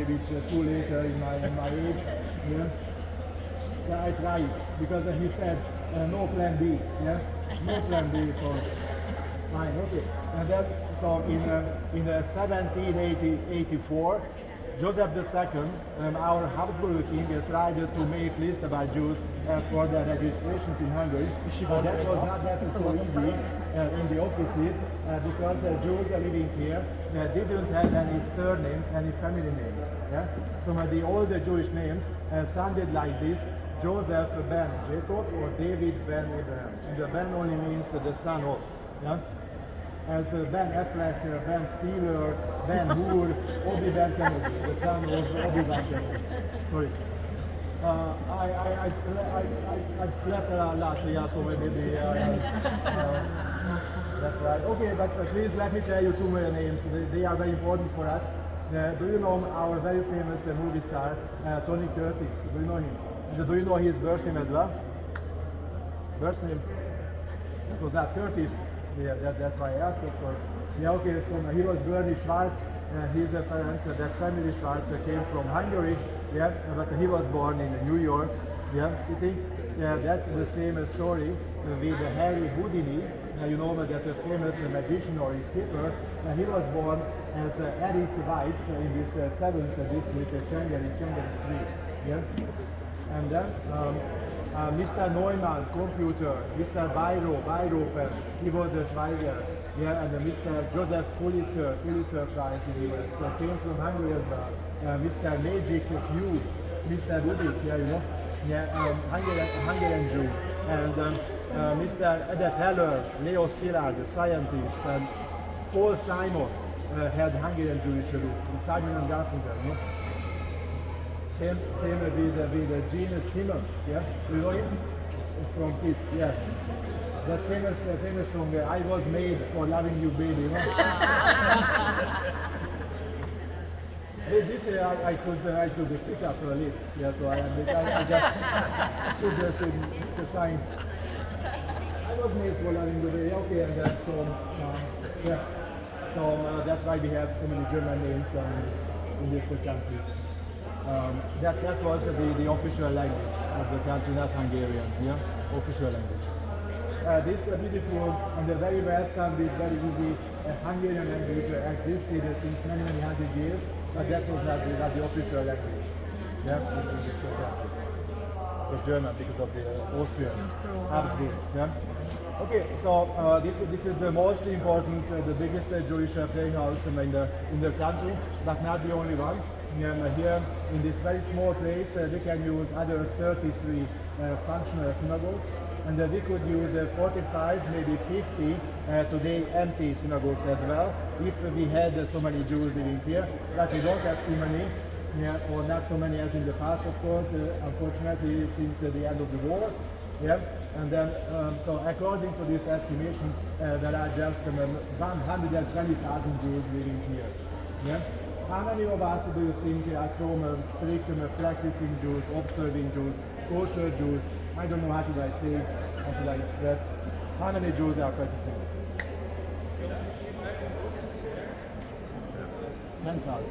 maybe it's too late in my age. Yeah. Yeah, I tried because he said no plan B. Yeah, no plan B. So fine, okay. And then so in 1784, Joseph II, our Habsburg king, tried to make list about Jews for the registrations in Hungary. That was not that so easy in the offices because Jews living here didn't have any surnames, any family names. Yeah? So the older Jewish names sounded like this: Joseph ben Jacob or David ben Abraham. And the ben only means the son of. Yeah? As Ben Affleck, Ben Stiller, Ben Hur, Obi-Wan Kenobi, the son of Obi-Wan Kenobi. Sorry. I've slept a lot, yeah, so maybe that's right. Okay, but please let me tell you two more names. They are very important for us. Do you know our very famous movie star, Tony Curtis? Do you know him? And do you know his birth name as well? Birth name? That was that Curtis. Yeah, that's why I asked, of course. Yeah, okay, so he was born in Schwarz. His parents, that family Schwarz, came from Hungary. Yeah, but he was born in New York, yeah, city. Yeah, that's the same story with Harry Houdini. You know that the famous magician or skipper. He was born as Eric Weiss in this 7th district, Chengeri Street. Yeah, and then. Mr. Neumann, computer, Mr. Biro, he was a Schweiger, yeah, and Mr. Joseph Pulitzer Prize in the US, came from Hungary as well. Mr. Magic Cube, Mr. Rubik, yeah, you know, yeah, Hungarian Jew, and Mr. Edith Heller, Leo Szilard, the scientist, and Paul Simon had Hungarian Jewish roots, Simon and Garfunkel, you know. Same with Gene Simmons, yeah? You know him? From Kiss, yeah. That famous song, I Was Made for Loving You, Baby, you know? This I could pick up lyrics, yeah, so I just should sign. I was made for loving you, baby, okay, and then yeah. So that's why we have so many German names in this country. That was the official language of the country, not Hungarian, yeah? Official language. This beautiful and very well sounded, very easy Hungarian language existed since many hundred years, but that was not the official language. Yeah, it was German because of the Austrians, Habsburgs. Yeah. Okay, so this is the most important, the biggest Jewish praying house in the country, but not the only one. Here in this very small place we can use other 33 functional synagogues, and we could use 45, maybe 50 today empty synagogues as well if we had so many Jews living here, but we don't have too many, or not so many as in the past, of course, unfortunately since the end of the war. Yeah, and then so according to this estimation there are just 120,000 Jews living here. Yeah. How many of us do you think are so strict practicing Jews, observing Jews, kosher Jews? I don't know how should I say, how should I express. How many Jews are practicing? 10,000.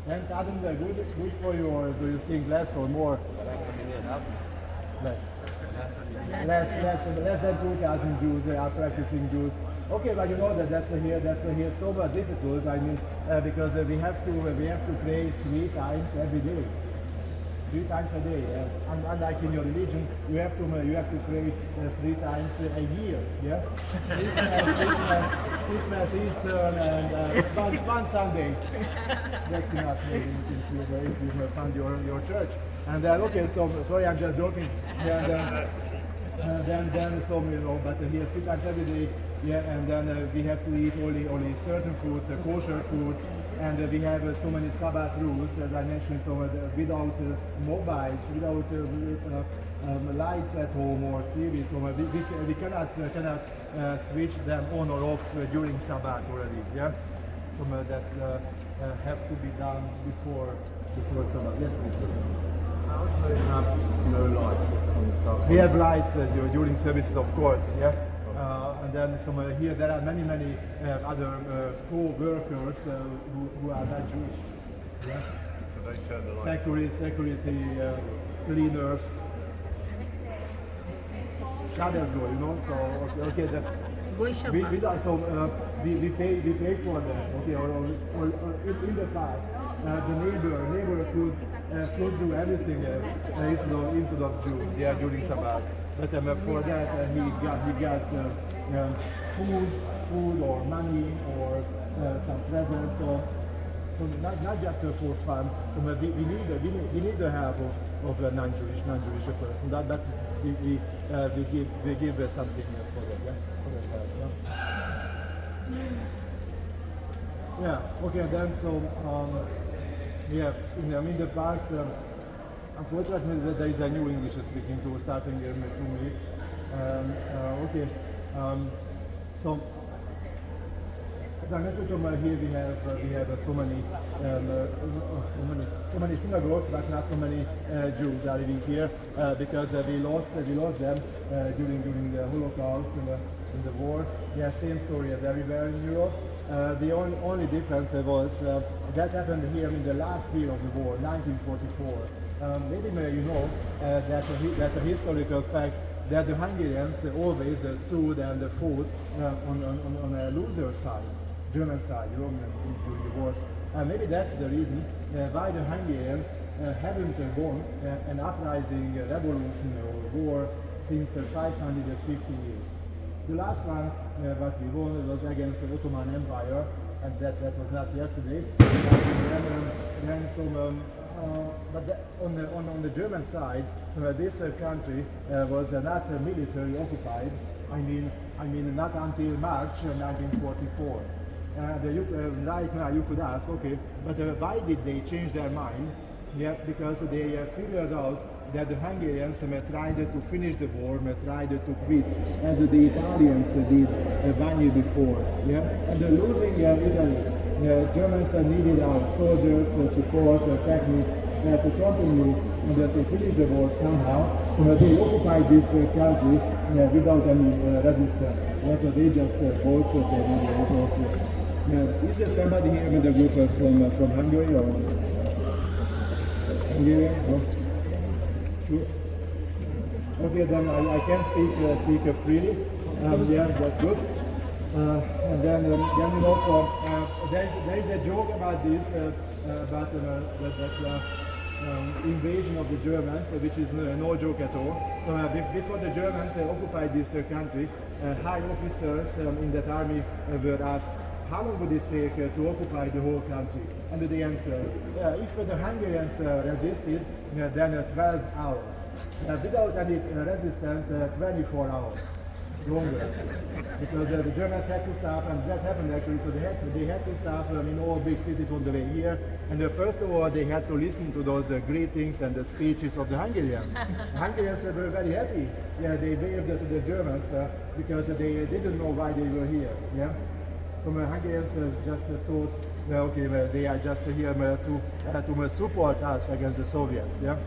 10,000 are good for you, or do you think less or more? Less. Less than 2,000 Jews are practicing Jews. Okay, but you know that's here so difficult. I mean, because we have to pray 3 times every day, 3 times a day. Unlike in your religion, you have to pray 3 times a year. Yeah, Christmas, Easter, and one Sunday. That's enough. Maybe if you found your church. And okay, so sorry, I'm just joking. Then so you know, but here 3 times every day. Yeah, and then we have to eat only certain foods, kosher foods, and we have so many Sabbath rules, as I mentioned, without mobiles, without lights at home or TV, so we cannot switch them on or off during Sabbath already. Yeah, so that have to be done before Sabbath. Yes, please. How do they have no lights on the Sabbath? We have lights during services, of course. Yeah. And then here there are many other co-workers who are not Jewish. Yeah. So they turn the lights. Security cleaners. Shadows go, you know. So okay, we pay for that. Okay, or in the past, the neighbor could do everything instead of Jews. Yeah, during Sabbath. But for that he got food or money or some presents. So not just for fun. So we need the help of a non-Jewish person. That we give something for that. Yeah. For that help, yeah. Yeah. Okay. Then in the past. Unfortunately, there is a new English speaking tool starting in 2 minutes. Okay. So as I mentioned, here we have so many synagogues, but not so many Jews are living here because we lost them during the Holocaust in the war. Yeah, same story as everywhere in Europe. The only difference was that happened here in the last year of the war, 1944. Maybe you know that a historical fact that the Hungarians always stood and fought on a loser side, German side, during the wars. Maybe that's the reason why the Hungarians haven't won an uprising revolution or war since 550 years. The last one that we won was against the Ottoman Empire, and that was not yesterday. But on the German side, so this country was not military occupied. I mean not until March 1944. Right now you could ask, okay, but why did they change their mind? Yeah, because they figured out that the Hungarians tried to finish the war, tried to quit, as the Italians did 1 year before. Yeah, and losing Italy, the Germans needed our soldiers, support, techniques to continue and to finish the war somehow. So they occupied this country without any resistance. Yeah, so they just fought for Austria. Is there somebody here in the group from Hungary or Hungary? No? Sure. Okay, then I can speak freely. Yeah, that's good. And then also there is a joke about this about that invasion of the Germans, which is no joke at all. So before the Germans occupied this country, high officers in that army were asked, how long would it take to occupy the whole country? And they answered, if the Hungarians resisted, then 12 hours. Without any resistance, 24 hours longer. Because the Germans had to stop, and that happened actually, so they had to stop in all big cities on the way here. And first of all, they had to listen to those greetings and the speeches of the Hungarians. The Hungarians were very happy. Yeah, they waved to the Germans because they didn't know why they were here. Yeah. So the Hungarians just thought, okay, they are just here to support us against the Soviets. Yeah.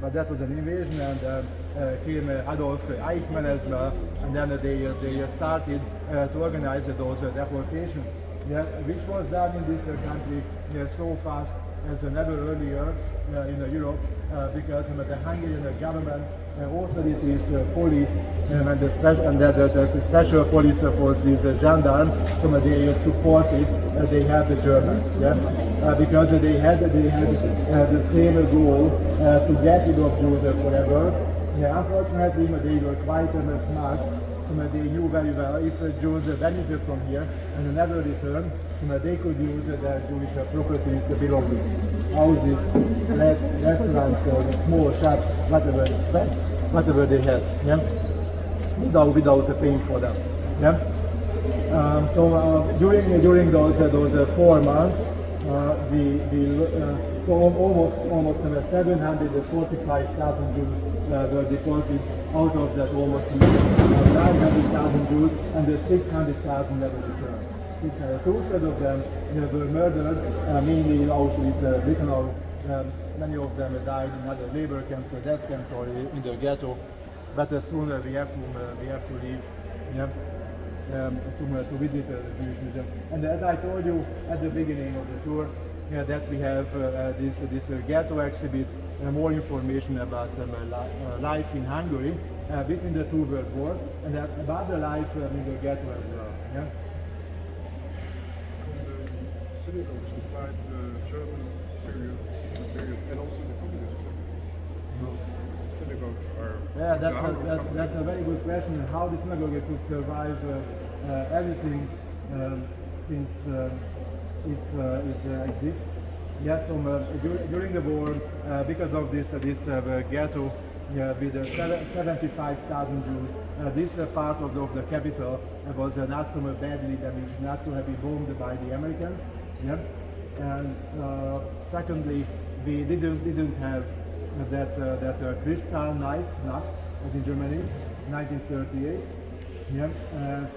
But that was an invasion, and came Adolf Eichmann as well, and then they started to organize those deportations, yeah, which was done in this country so fast as never earlier in Europe, because the Hungarian government authorities, police, and the special police forces, gendarmes, so they supported, they had the Germans, yeah, because they had the same goal to get rid of Jews forever. Yeah, unfortunately, they were quite smart. So they knew very well if Jews vanished from here and never returned, so they could use their Jewish properties, belongings, houses, flats, restaurants, small shops, whatever they had, yeah, without paying for them, yeah. During those 4 months, so almost 745,000 Jews were deported. Out of that, almost 900,000 Jews and 600,000 never returned. 2/3 of them were murdered, mainly in Auschwitz-Birkenau. Many of them died in other labor camps, death camps, or in the ghetto. But soon we have to leave. Yeah. To visit the Jewish Museum. And as I told you at the beginning of the tour, that we have this ghetto exhibit, more information about life in Hungary between the two world wars, and about the life in the ghetto as well. Yeah? The synagogue survived the German period and also the communist period. So synagogues are... Yeah, that's a very good question. How the synagogue could survive everything since it exists. Yes, during the war, because of this ghetto with 75,000 Jews, this part of the capital was not so badly damaged, not so heavily bombed by the Americans. Yeah, and secondly, we didn't have that crystal night, Nacht, as in Germany, 1938. Yeah,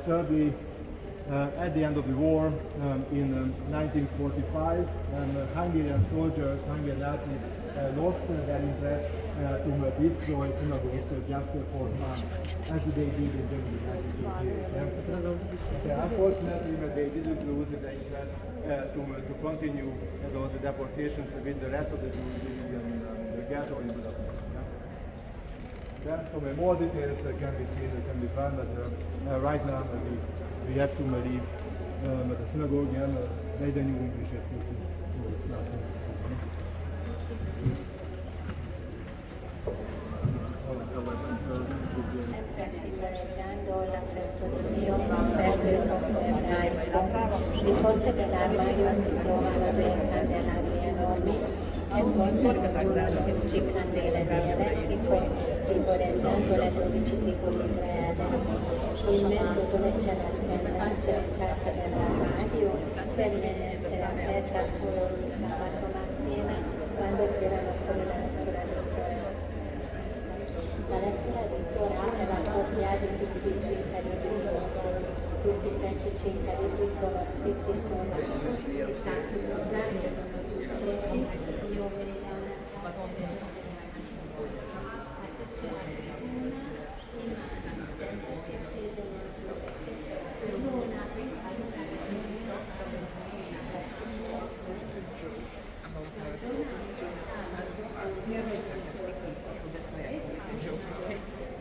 thirdly. At the end of the war, in 1945, Hungarian soldiers, Hungarian Nazis, lost their interest to destroy synagogues just for fun, as they did in Germany in 1938. Unfortunately, they didn't lose the interest to continue those deportations with the rest of the Jews living in the ghetto in Budapest. Then some more details can be seen, can be found, but right now we have to leave the synagogue, and there is a new English speaking. Verso il popolo ebraico, di fronte dell'armadio si trovano due candelabri enormi e poi furono 12 candele nere, in cui simboleggiando le 12 tribù di Israele. In mezzo dove c'è l'antena c'è un tratto dell'armadio per essere aperta solo il sabato mattina quando tirano fuori la lettura del Torah. La lettura del Torah è la copia di tutti i 5 libri nostri. Tutti questi 5 libri sono scritti solo stati usati io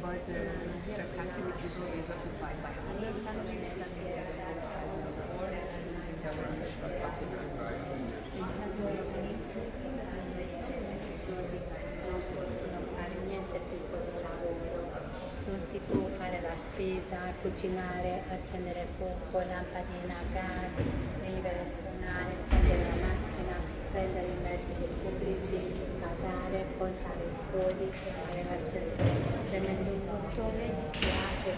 but here a country which is always occupied by other countries standing there on both sides of the border and losing their national profits. Non si può fare la spesa, cucinare, accendere il fuoco, lampadina a gas, scrivere, suonare, prendere la macchina, prendere i mezzi pubblici, pagare, contare i soldi, fare la spesa, prendere il motore, che apre,